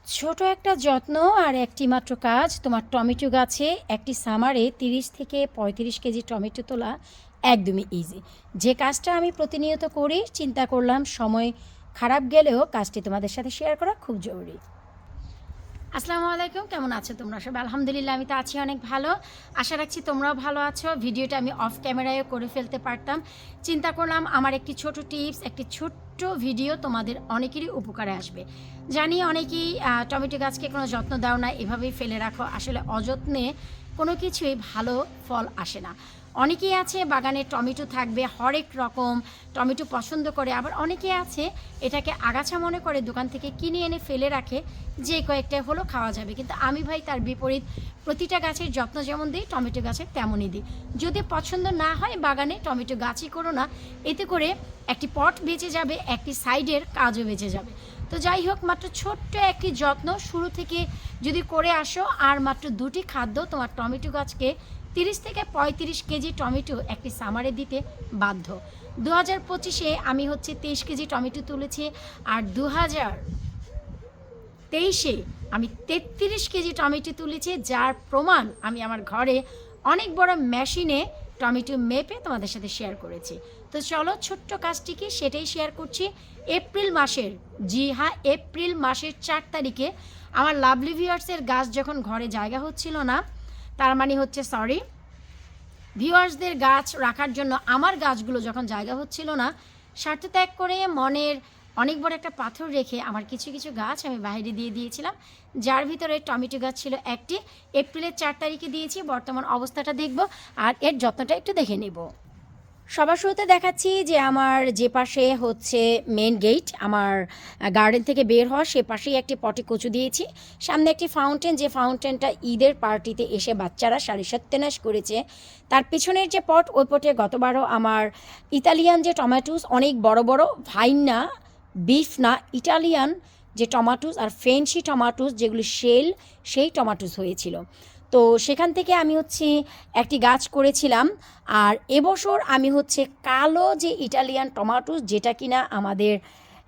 ছোট একটা যত্ন আর একটি মাত্র কাজ। তোমার টমেটো গাছে একটি সামারে 30 থেকে 35 কেজি টমেটো তোলা একদমই ইজি। যে কাজটা আমি প্রতিনিয়ত করি, চিন্তা করলাম সময় খারাপ গেলেও কাজটি তোমাদের সাথে শেয়ার করা খুব জরুরি। আসসালামু আলাইকুম, কেমন আছো তোমরা সবাই? আলহামদুলিল্লাহ, আমি তো আছি অনেক ভালো। আশা রাখছি তোমরাও ভালো আছো। ভিডিওটা আমি অফ ক্যামেরায়ও করে ফেলতে পারতাম, চিন্তা করলাম আমার একটি ছোট টিপস, একটি ছোট্ট ভিডিও তোমাদের অনেকেরই উপকারে আসবে। জানি অনেকেই টমেটো গাছকে কোনো যত্ন দাও না, এভাবেই ফেলে রাখো। আসলে অযত্নে কোনো কিছুই ভালো ফল আসে না। অনেকেই আছে বাগানে টমেটো থাকবে, হরেক রকম টমেটো পছন্দ করে, আবার অনেকে আছে এটাকে আগাছা মনে করে দোকান থেকে কিনে এনে ফেলে রাখে, যে কয়েকটা হলো খাওয়া যাবে। কিন্তু আমি ভাই তার বিপরীত, প্রতিটা গাছের যত্ন যেমন দিই টমেটো গাছের তেমনই দিই। যদি পছন্দ না হয় বাগানে টমেটো গাছই করো না, এতে করে একটি পট বেঁচে যাবে, একটি সাইডের কাজও বেঁচে যাবে। তো যাই হোক, মাত্র ছোট্ট একটি যত্ন শুরু থেকে যদি করে আসো, আর মাত্র দুটি খাদ্য তোমার টমেটো গাছকে 30 থেকে 35 কেজি টমেটো একটি সামারে দিতে বাধ্য। 2025-এ আমি 23 কেজি টমেটো তুলেছি, আর 2023-এ আমি 33 কেজি টমেটো তুলেছি, যার প্রমাণ আমি আমার ঘরে অনেক বড় মেশিনে টমেটো মেপে তোমাদের সাথে শেয়ার করেছি। তো চলো, ছোট্ট কাজটি কি সেটাই শেয়ার করছি। এপ্রিল মাসের, জি হ্যাঁ, এপ্রিল মাসের 4 তারিখে আমার লাভলি ভিউয়ার্সের গাছ যখন ঘরে জায়গা হচ্ছিল না, তার মানে হচ্ছে সরি, ভিউয়ার্সদের গাছ রাখার জন্য আমার গাছগুলো যখন জায়গা হচ্ছিল না, স্বার্থ ত্যাগ করে মনের অনেক বড় একটা পাথর রেখে আমার কিছু কিছু গাছ আমি বাইরে দিয়ে দিয়েছিলাম, যার ভিতরে টমেটো গাছ ছিল একটি। এপ্রিলের 4 তারিখে দিয়েছি। বর্তমান অবস্থাটা দেখব আর এর যত্নটা একটু দেখে নেব। সবার শুরুতে দেখাচ্ছি যে আমার যে পাশে হচ্ছে মেন গেট, আমার গার্ডেন থেকে বের হওয়া, সে পাশেই একটি পটে কচু দিয়েছি। সামনে একটি ফাউন্টেন, যে ফাউন্টেনটা ঈদের পার্টিতে এসে বাচ্চারা সারি সত্যনাশ করেছে। তার পিছনের যে পট, ওই পটে গতবারও আমার ইতালিয়ান যে টমেটোস, অনেক বড় বড় ভাইনা, বিফ না, ইটালিয়ান যে টমাটোস আর ফ্রেঞ্চি টমাটোস যেগুলি শেল, সেই টমাটোস হয়েছিল। তো সেখান থেকে আমি একটি গাছ করেছিলাম। আর এবছর আমি কালো যে ইটালিয়ান টমাটোস, যেটা কিনা আমাদের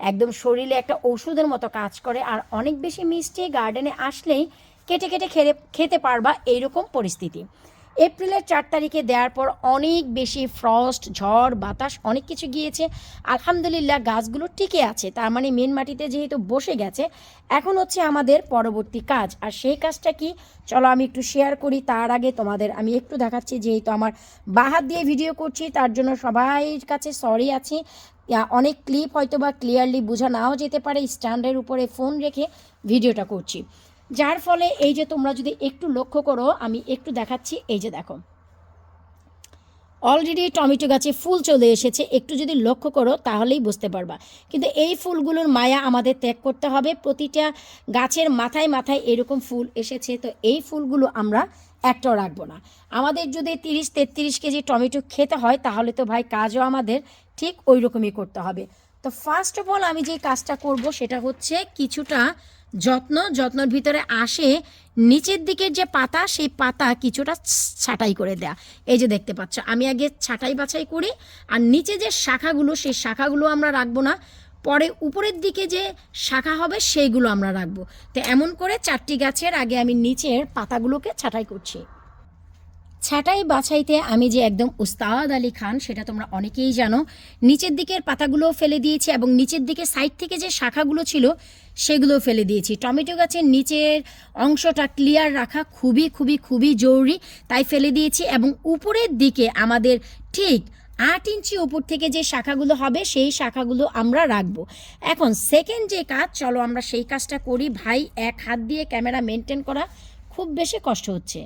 একদম শরীরে একটা ওষুধের মতো কাজ করে, আর অনেক বেশি মিষ্টি, গার্ডেনে আসলেই কেটে কেটে খেতে পারবা, এইরকম পরিস্থিতি। এপ্রিলের 4 তারিখে দেওয়ার পর অনেক বেশি ফ্রস্ট, ঝড়, বাতাস অনেক কিছু গিয়েছে। আলহামদুলিল্লাহ গাছগুলো টিকে আছে, তার মানে মেন মাটিতে যেহেতু বসে গেছে, এখন আমাদের পরবর্তী কাজ। আর সেই কাজটা কি, চলো আমি একটু শেয়ার করি। তার আগে তোমাদের আমি একটু দেখাচ্ছি, যেহেতু আমার বাহাত দিয়ে ভিডিও করছি, তার জন্য সবাইয়ের কাছে সরি আছি। অনেক ক্লিপ হয়তো বা ক্লিয়ারলি বোঝা নাও যেতে পারে, স্ট্যান্ডের উপরে ফোন রেখে ভিডিওটা করছি, যার ফলে এই যে তোমরা যদি একটু লক্ষ্য করো, আমি একটু দেখাচ্ছি। এই যে দেখো, অলরেডি টমেটো গাছে ফুল চলে এসেছে, একটু যদি লক্ষ্য করো তাহলেই বুঝতে পারবা। কিন্তু এই ফুলগুলোর মায়া আমাদের ত্যাগ করতে হবে। প্রতিটা গাছের মাথায় মাথায় এরকম ফুল এসেছে, তো এই ফুলগুলো আমরা একটাও রাখবো না। আমাদের যদি 30-33 কেজি টমেটো খেতে হয়, তাহলে তো ভাই কাজও আমাদের ঠিক ওই রকমই করতে হবে। তো ফার্স্ট অফ অল আমি যে কাজটা করব সেটা হচ্ছে কিছুটা যত্নর ভিতরে আসে নিচের দিকের যে পাতা, সেই পাতা কিছুটা ছাঁটাই করে দেয়া। এই যে দেখতে পাচ্ছ, আমি আগে ছাঁটাই বাছাই করি, আর নিচে যে শাখাগুলো, সেই শাখাগুলো আমরা রাখবো না, পরে উপরের দিকে যে শাখা হবে সেইগুলো আমরা রাখবো। তো এমন করে 4টি গাছের আগে আমি নিচের পাতাগুলোকে ছাঁটাই করছি। ছাঁটাই বাছাইতে আমি যে একদম উস্তাদ আলী খান, সেটা তোমরা অনেকেই জানো। নিচের দিকের পাতাগুলোও ফেলে দিয়েছি, এবং নিচের দিকে সাইড থেকে যে শাখাগুলো ছিল সেগুলোও ফেলে দিয়েছি। টমেটো গাছের নিচের অংশটা ক্লিয়ার রাখা খুবই খুবই খুবই জরুরি, তাই ফেলে দিয়েছি। এবং উপরের দিকে আমাদের ঠিক 8 ইঞ্চি উপর থেকে যে শাখাগুলো হবে, সেই শাখাগুলো আমরা রাখবো। এখন সেকেন্ড যে কাজ, চলো আমরা সেই কাজটা করি। ভাই, এক হাত দিয়ে ক্যামেরা মেনটেন করা খুব বেশি কষ্ট হচ্ছে।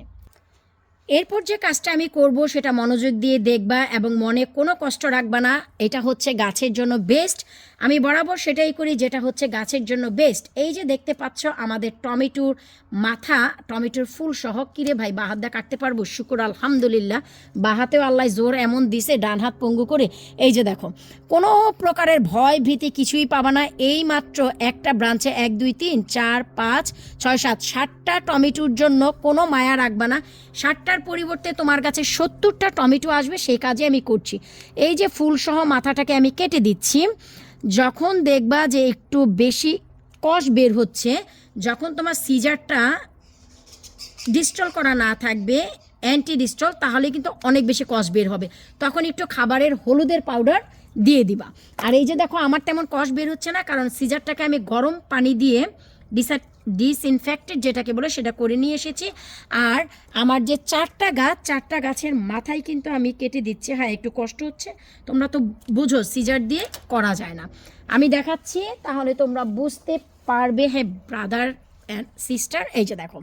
এরপর যে কাজটা আমি করব সেটা মনোযোগ দিয়ে দেখবা এবং মনে কোনো কষ্ট রাখবা না। এটা গাছের জন্য বেস্ট। আমি বরাবর সেটাই করি, যেটা গাছের জন্য বেস্ট। এই যে দেখতে পাচ্ছ আমাদের টমেটোর মাথা, টমেটোর ফুল সহ। কিরে ভাই, বাহাতটা কাটতে পারবো? শুকুর আলহামদুলিল্লাহ, বাহাতেও আল্লাহ জোর এমন দিছে, ডান হাত পঙ্গু করে। এই যে দেখো, কোনো প্রকারের ভয় ভীতি কিছুই পাবা না। এই মাত্র একটা ব্রাঞ্চে 1 2 3 4 5 6 7 7টা টমেটোর জন্য কোনো মায়া রাখবা না। 60টার পরিবর্তে তোমার কাছে 70টা টমেটো আসবে, সেই কাজে আমি করছি। এই যে ফুলসহ মাথাটাকে আমি কেটে দিচ্ছি। যখন দেখবা যে একটু বেশি কষ বের হচ্ছে, যখন তোমার সিজারটা ডিস্টল করা না থাকবে, অ্যান্টি ডিস্টল, তাহলে কিন্তু অনেক বেশি কষ বের হবে। তখন একটু খাবারের হলুদের পাউডার দিয়ে দিবা। আর এই যে দেখো আমার তেমন কষ বের হচ্ছে না, কারণ সিজারটাকে আমি গরম পানি দিয়ে ডিসইনফেক্টেড যেটাকে বলে সেটা করে নিয়ে এসেছি। আর আমার যে 4টা গাছের মাথায় কিন্তু আমি কেটে দিচ্ছি। হ্যাঁ, একটু কষ্ট হচ্ছে, তোমরা তো বুঝো সিজার দিয়ে করা যায় না। আমি দেখাচ্ছি তাহলে তোমরা বুঝতে পারবে। হ্যাঁ ব্রাদার অ্যান্ড সিস্টার, এই যে দেখো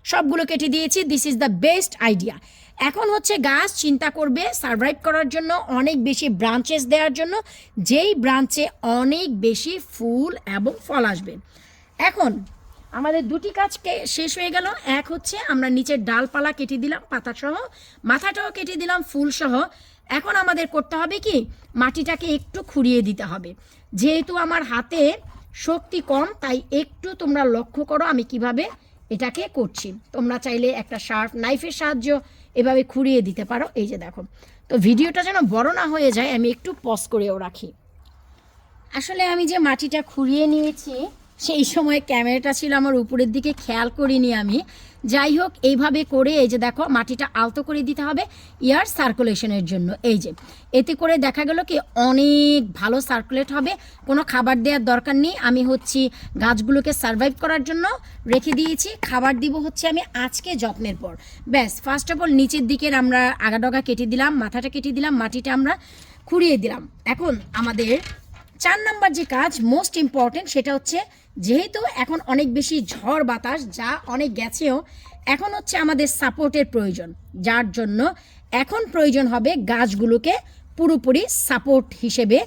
সবগুলো কেটে দিয়েছি। This is the best idea. এখন হচ্ছে গাছ চিন্তা করবে সারভাইভ করার জন্য, অনেক বেশি ব্রাঞ্চেস দেওয়ার জন্য, যেই ব্রাঞ্চে অনেক বেশি ফুল এবং ফল আসবে। এখন আমাদের 2টি কাজ শেষ হয়ে গেল। এক হচ্ছে আমরা নিচের ডালপালা কেটে দিলাম পাতাসহ, মাথাটাও কেটে দিলাম ফুলসহ। এখন আমাদের করতে হবে কি, মাটিটাকে একটু খুঁড়িয়ে দিতে হবে। যেহেতু আমার হাতে শক্তি কম, তাই একটু তোমরা লক্ষ্য করো আমি কিভাবে এটাকে করছি। তোমরা চাইলে একটা শার্প নাইফের সাহায্য এভাবে খুঁড়িয়ে দিতে পারো। এই যে দেখো, তো ভিডিওটা যেন বড় না হয়ে যায় আমি একটু পজ করেও রাখি। আসলে আমি যে মাটিটা খুঁড়িয়ে নিয়েছি সেই সময় ক্যামেরাটা ছিল আমার উপরের দিকে, খেয়াল করিনি আমি। যাই হোক, এইভাবে করে এই যে দেখো মাটিটা আলতো করে দিতে হবে এয়ার সার্কুলেশনের জন্য। এই যে এতে করে দেখা গেল কি অনেক ভালো সার্কুলেট হবে, কোনো খাবার দেওয়ার দরকার নেই। আমি হচ্ছি গাছগুলোকে সারভাইভ করার জন্য রেখে দিয়েছি, খাবার দিব হচ্ছে আমি আজকে যত্নের পর। ব্যাস, ফার্স্ট অফ অল নিচের দিকের আমরা আগাডগা কেটে দিলাম, মাথাটা কেটে দিলাম, মাটিটা আমরা খুঁড়িয়ে দিলাম। এখন আমাদের 4 নাম্বার যে কাজ মোস্ট ইম্পর্টেন্ট, সেটা হচ্ছে যেহেতু এখন অনেক বেশি ঝড় বাতাস যা অনেক গেছেও, এখন হচ্ছে আমাদের সাপোর্টের প্রয়োজন, যার জন্য এখন প্রয়োজন হবে গাছগুলোকে পুরোপুরি সাপোর্ট হিসেবে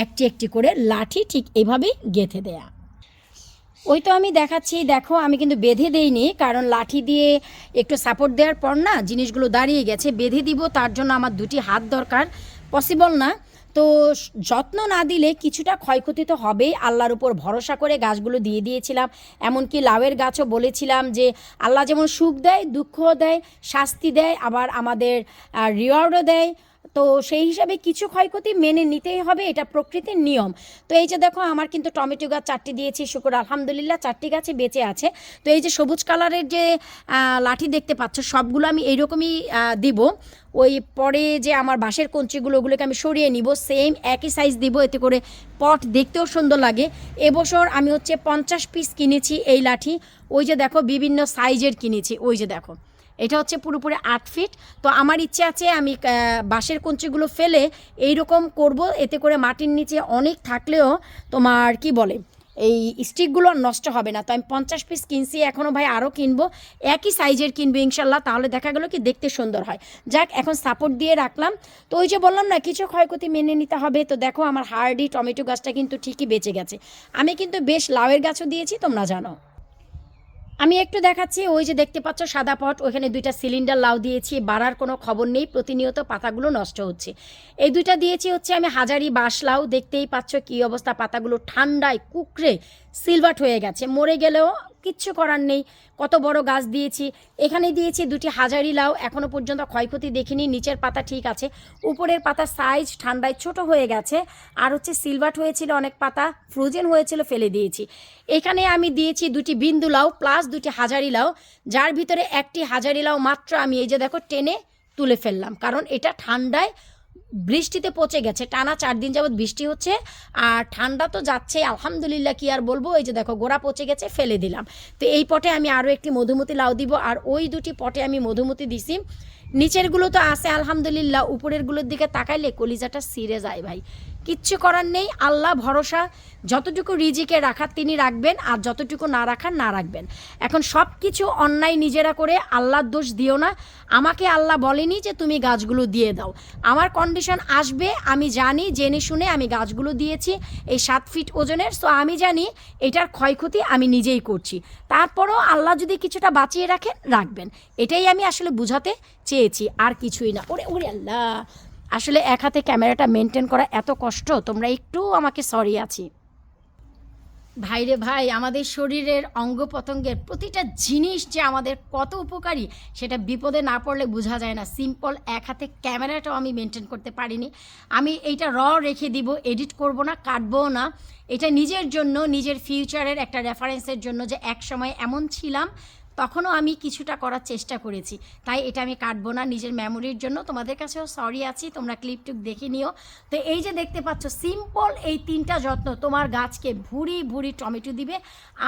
একটি একটি করে লাঠি ঠিক এভাবেই গেঁথে দেয়া। ওই তো আমি দেখাচ্ছি, দেখো আমি কিন্তু বেঁধে দেইনি, কারণ লাঠি দিয়ে একটু সাপোর্ট দেওয়ার পর না জিনিসগুলো দাঁড়িয়ে গেছে। বেঁধে দিব, তার জন্য আমার 2টি হাত দরকার, পসিবল না। তো যত্ন না দিলে কিছুটা ক্ষয়ক্ষতি তো হবেই। আল্লাহর উপর ভরসা করে গাছগুলো দিয়ে দিয়েছিলাম। এমনকি লাউয়ের গাছও বলেছিলাম যে আল্লাহ যেমন সুখ দেয়, দুঃখও দেয়, শাস্তি দেয়, আবার আমাদের রিওয়ার্ডও দেয়। তো সেই হিসাবে কিছু ক্ষয়ক্ষতি মেনে নিতেই হবে, এটা প্রকৃতির নিয়ম। তো এই যে দেখো আমার কিন্তু টমেটো গাছ 4টি দিয়েছি, শুকর আলহামদুলিল্লাহ 4টি গাছে বেঁচে আছে। তো এই যে সবুজ কালারের যে লাঠি দেখতে পাচ্ছ সবগুলো আমি এইরকমই দিব। ওই পরে যে আমার বাঁশের কঞ্চিগুলো, ওগুলোকে আমি সরিয়ে নিব, সেম একই সাইজ দিব, এতে করে পট দেখতেও সুন্দর লাগে। এবছর আমি হচ্ছে 50 পিস কিনেছি এই লাঠি। ওই যে দেখো বিভিন্ন সাইজের কিনেছি, ওই যে দেখো এটা হচ্ছে পুরোপুরি 8 ফিট। তো আমার ইচ্ছে আছে আমি বাঁশের কঞ্চিগুলো ফেলে এইরকম করব, এতে করে মাটির নিচে অনেক থাকলেও তোমার কি বলে এই স্টিকগুলো নষ্ট হবে না। তো আমি 50 পিস কিনছি, এখনও ভাই আরও কিনবো, একই সাইজের কিনবো ইনশাল্লাহ, তাহলে দেখা গেলো কি দেখতে সুন্দর হয়। যাক, এখন সাপোর্ট দিয়ে রাখলাম। তো ওই যে বললাম না কিছু ক্ষয়ক্ষতি মেনে নিতে হবে। তো দেখো আমার হার্ডি টমেটো গাছটা কিন্তু ঠিকই বেঁচে গেছে। আমি কিন্তু বেশ লাউয়ের গাছও দিয়েছি, তোমরা জানো। আমি একটু দেখাচ্ছি, ওই যে দেখতে পাচ্ছ সাদা পট, ওখানে 2টা সিলিন্ডার লাউ দিয়েছি, বাড়ার কোনো খবর নেই, প্রতিনিয়ত পাতাগুলো নষ্ট হচ্ছে। এই 2টা দিয়েছি হচ্ছে আমি হাজারি বাঁশ লাউ, দেখতেই পাচ্ছ কী অবস্থা, পাতাগুলো ঠান্ডায় কুকড়ে সিলভাট হয়ে গেছে, মরে গেলেও কিচ্ছু করার নেই। কত বড় গাছ দিয়েছি। এখানে দিয়েছি 2টি হাজারি লাউ, এখনও পর্যন্ত ক্ষয়ক্ষতি দেখিনি, নিচের পাতা ঠিক আছে, উপরের পাতা সাইজ ঠান্ডায় ছোট হয়ে গেছে। আর হচ্ছে সিলভাট হয়েছিল, অনেক পাতা ফ্রোজেন হয়েছিল, ফেলে দিয়েছি। এখানে আমি দিয়েছি 2টি বিন্দু লাউ প্লাস 2টি হাজারি লাউ, যার ভিতরে একটি হাজারি লাউ মাত্র আমি এই যে দেখো টেনে তুলে ফেললাম, কারণ এটা ঠান্ডায় বৃষ্টিতে পচে গেছে। টানা 4 দিন যাবৎ বৃষ্টি হচ্ছে, আর ঠান্ডা তো যাচ্ছে আলহামদুলিল্লাহ, কি আর বলবো। এই যে দেখো গোড়া পচে গেছে, ফেলে দিলাম। তো এই পটে আমি আরও একটি মধুমতি লাউ দিব, আর ওই 2টি পটে আমি মধুমতি দিছি। নিচেরগুলো তো আছে আলহামদুলিল্লাহ, উপরেরগুলোর দিকে তাকাইলে কলিজাটা ছিঁড়ে যায় ভাই। কিচ্ছু করার নেই, আল্লাহ ভরসা, যতটুকু রিজিকে রাখার তিনি রাখবেন, আর যতটুকু না রাখার না রাখবেন। এখন সব কিছু অন্যায় নিজেরা করে আল্লাহর দোষ দিও না। আমাকে আল্লাহ বলেনি যে তুমি গাছগুলো দিয়ে দাও, আমার কন্ডিশন আসবে আমি জানি, জেনে শুনে আমি গাছগুলো দিয়েছি এই 7 ফিট ওজনের। সো আমি জানি এটার ক্ষয়ক্ষতি আমি নিজেই করছি, তারপরও আল্লাহ যদি কিছুটা বাঁচিয়ে রাখেন রাখবেন, এটাই আমি আসলে বুঝাতে চেয়েছি, আর কিছুই না। ওরে ওরে আল্লাহ, আসলে এক হাতে ক্যামেরাটা মেনটেন করা এত কষ্ট, তোমরা একটু আমাকে সরি আছি। ভাইরে ভাই, আমাদের শরীরের অঙ্গ প্রত্যঙ্গের প্রতিটা জিনিস যে আমাদের কত উপকারী সেটা বিপদে না পড়লে বোঝা যায় না। সিম্পল এক হাতে ক্যামেরাটাও আমি মেনটেন করতে পারিনি। আমি এইটা রেখে দিব, এডিট করব না, কাটবও না। এটা নিজের জন্য, নিজের ফিউচারের একটা রেফারেন্সের জন্য, যে এক সময় এমন ছিলাম, তখনও আমি কিছুটা করার চেষ্টা করেছি, তাই এটা আমি কাটবো না, নিজের মেমোরির জন্য। তোমাদের কাছেও সরি আছি, তোমরা ক্লিপটুক দেখে নিও। তো এই যে দেখতে পাচ্ছ সিম্পল এই 3টা যত্ন তোমার গাছকে ভুরি ভুরি টমেটো দিবে।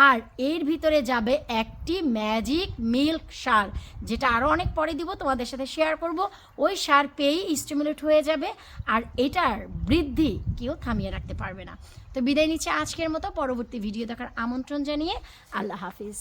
আর এর ভিতরে যাবে একটি ম্যাজিক মিল্ক সার, যেটা আরও অনেক পরে দিব, তোমাদের সাথে শেয়ার করব। ওই সার পেয়েই স্টিমুলেট হয়ে যাবে, আর এটার বৃদ্ধি কেউ থামিয়ে রাখতে পারবে না। তো বিদায় নিচ্ছে আজকের মতো, পরবর্তী ভিডিও দেখার আমন্ত্রণ জানিয়ে আল্লাহ হাফিজ।